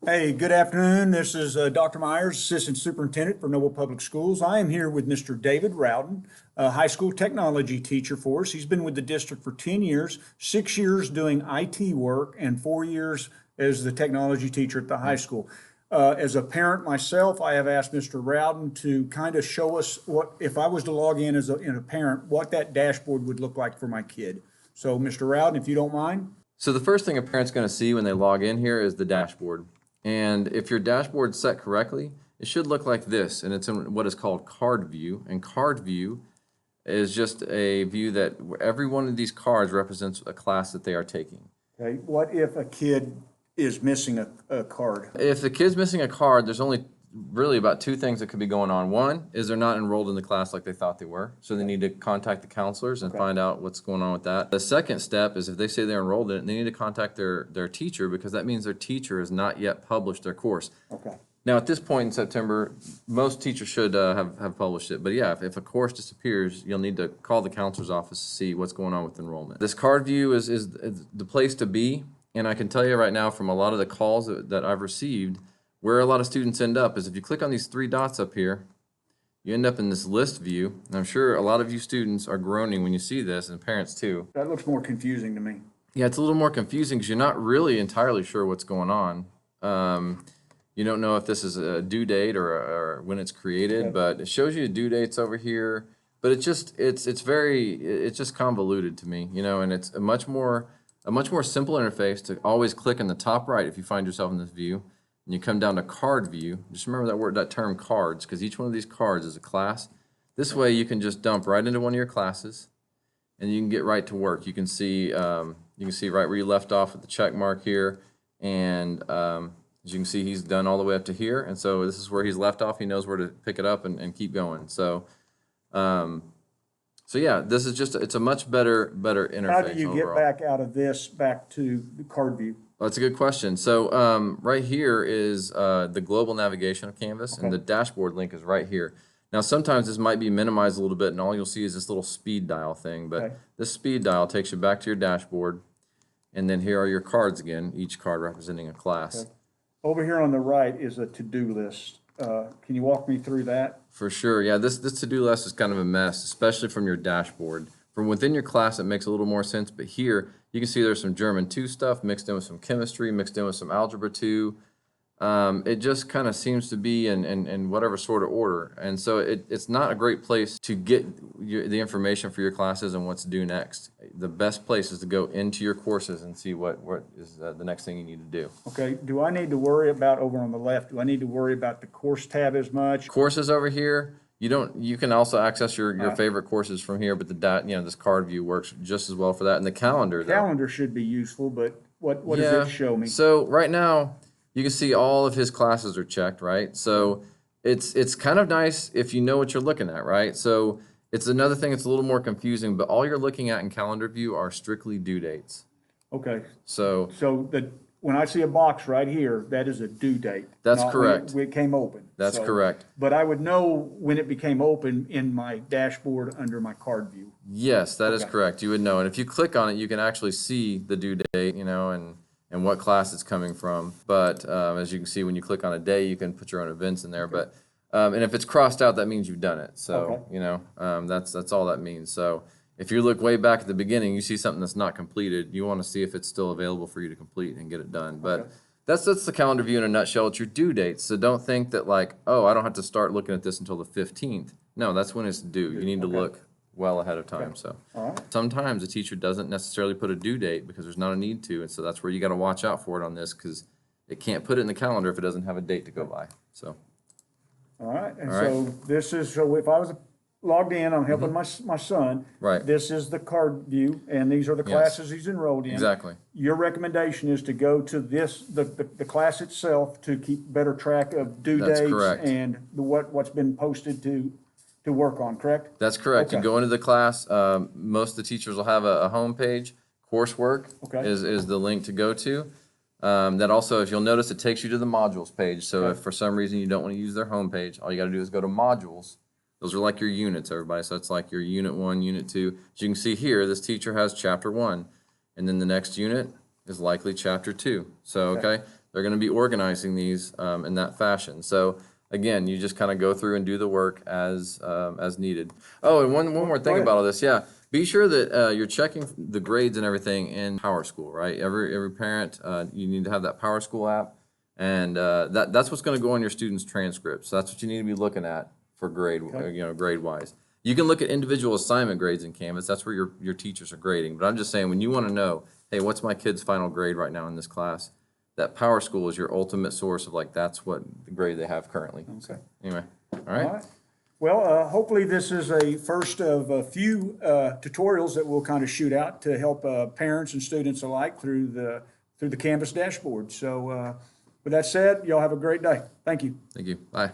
Hey, good afternoon. This is Dr. Myers, Assistant Superintendent for Noble Public Schools. I am here with Mr. David Rowden, a high school technology teacher for us. He's been with the district for 10 years, 6 years doing IT work, and 4 years as the technology teacher at the high school. As a parent myself, I have asked Mr. Rowden to kind of show us what, if I was to log in as a parent, what that dashboard would look like for my kid. So, Mr. Rowden, if you don't mind. So the first thing a parent's going to see when they log in here is the dashboard. And if your dashboard's set correctly, it should look like this. And it's in what is called card view. And card view is just a view that every one of these cards represents a class that they are taking. Okay, what if a kid is missing a card? If the kid's missing a card, there's only really about two things that could be going on. One is they're not enrolled in the class like they thought they were, so they need to contact the counselors and find out what's going on with that. The second step is if they say they're enrolled in it, they need to contact their teacher, because that means their teacher has not yet published their course. Okay. Now, at this point in September, most teachers should have published it. But yeah, if a course disappears, you'll need to call the counselor's office to see what's going on with enrollment. This card view is the place to be. And I can tell you right now from a lot of the calls that I've received, where a lot of students end up is if you click on these three dots up here, you end up in this list view. And I'm sure a lot of you students are groaning when you see this, and parents too. That looks more confusing to me. Yeah, it's a little more confusing because you're not really entirely sure what's going on. You don't know if this is a due date or when it's created, but it shows you due dates over here. But it's just it's just convoluted to me, and it's a much more simple interface to always click in the top right if you find yourself in this view. And you come down to card view. Just remember that term cards, because each one of these cards is a class. This way you can just dump right into one of your classes, and you can get right to work. You can see right where you left off with the check mark here, and as you can see, he's done all the way up to here, and so this is where he's left off. He knows where to pick it up and keep going. So, yeah, this is it's a much better interface. How do you get overall. back out of this back to the card view? Well, that's a good question. So right here is the global navigation of Canvas, and the dashboard link is right here. Now, sometimes this might be minimized a little bit, and all you'll see is this little speed dial thing. But this speed dial takes you back to your dashboard, and then here are your cards again, each card representing a class. Over here on the right is a to-do list. Can you walk me through that? For sure. Yeah, this to-do list is kind of a mess, especially from your dashboard. From within your class, it makes a little more sense, but here you can see there's some German 2 stuff mixed in with some chemistry, mixed in with some algebra 2. It just kind of seems to be in whatever sort of order. And so it's not a great place to get the information for your classes and what's due next. The best place is to go into your courses and see what is the next thing you need to do. Okay, do I need to worry about over on the left? Do I need to worry about the course tab as much? Courses over here, you can also access your favorite courses from here, but this card view works just as well for that. And the calendar, though. Calendar should be useful, but what does it show me? So right now, you can see all of his classes are checked, right? So it's kind of nice if you know what you're looking at, right? So it's another thing that's a little more confusing, but all you're looking at in calendar view are strictly due dates. Okay, So so when I see a box right here, that is a due date. That's not correct. when it came open. That's correct. But I would know when it became open in my dashboard under my card view. Yes, that is correct. You would know. And if you click on it, you can actually see the due date, and what class it's coming from. But as you can see, when you click on a day, you can put your own events in there. But and if it's crossed out, that means you've done it. So that's all that means. So if you look way back at the beginning, you see something that's not completed, you want to see if it's still available for you to complete and get it done. But that's the calendar view in a nutshell. It's your due dates. So don't think that like, oh, I don't have to start looking at this until the 15th. No, that's when it's due. You need to look well ahead of time. So sometimes a teacher doesn't necessarily put a due date because there's not a need to, and so that's where you got to watch out for it on this, because it can't put it in the calendar if it doesn't have a date to go by. So All right, and so if I was logged in, I'm helping my son. Right. This is the card view, and these are the classes he's enrolled in. Exactly. Your recommendation is to go to the class itself to keep better track of due dates. That's correct. And what's been posted to work on, correct? That's correct. Okay. You go into the class. Most of the teachers will have a home page. Coursework is the link to go to. That also, if you'll notice, it takes you to the modules page. So if for some reason you don't want to use their home page, all you got to do is go to modules. Those are like your units, everybody. So it's like your unit 1, unit 2. As you can see here, this teacher has chapter 1, and then the next unit is likely chapter 2. So they're going to be organizing these in that fashion. So again, you just kind of go through and do the work as needed. Oh, and one more thing ahead. about all this, yeah. Be sure that you're checking the grades and everything in PowerSchool, right? Every parent, you need to have that PowerSchool app, and that's what's going to go on your students' transcripts. So that's what you need to be looking at for grade, grade wise. You can look at individual assignment grades in Canvas. That's where your teachers are grading. But I'm just saying, when you want to know, hey, what's my kid's final grade right now in this class? That PowerSchool is your ultimate source of like, that's what the grade they have currently. Okay. Anyway, all All right. right. Well, hopefully this is a first of a few tutorials that we'll kind of shoot out to help parents and students alike through the Canvas dashboard. So with that said, y'all have a great day. Thank you. Thank you. Bye.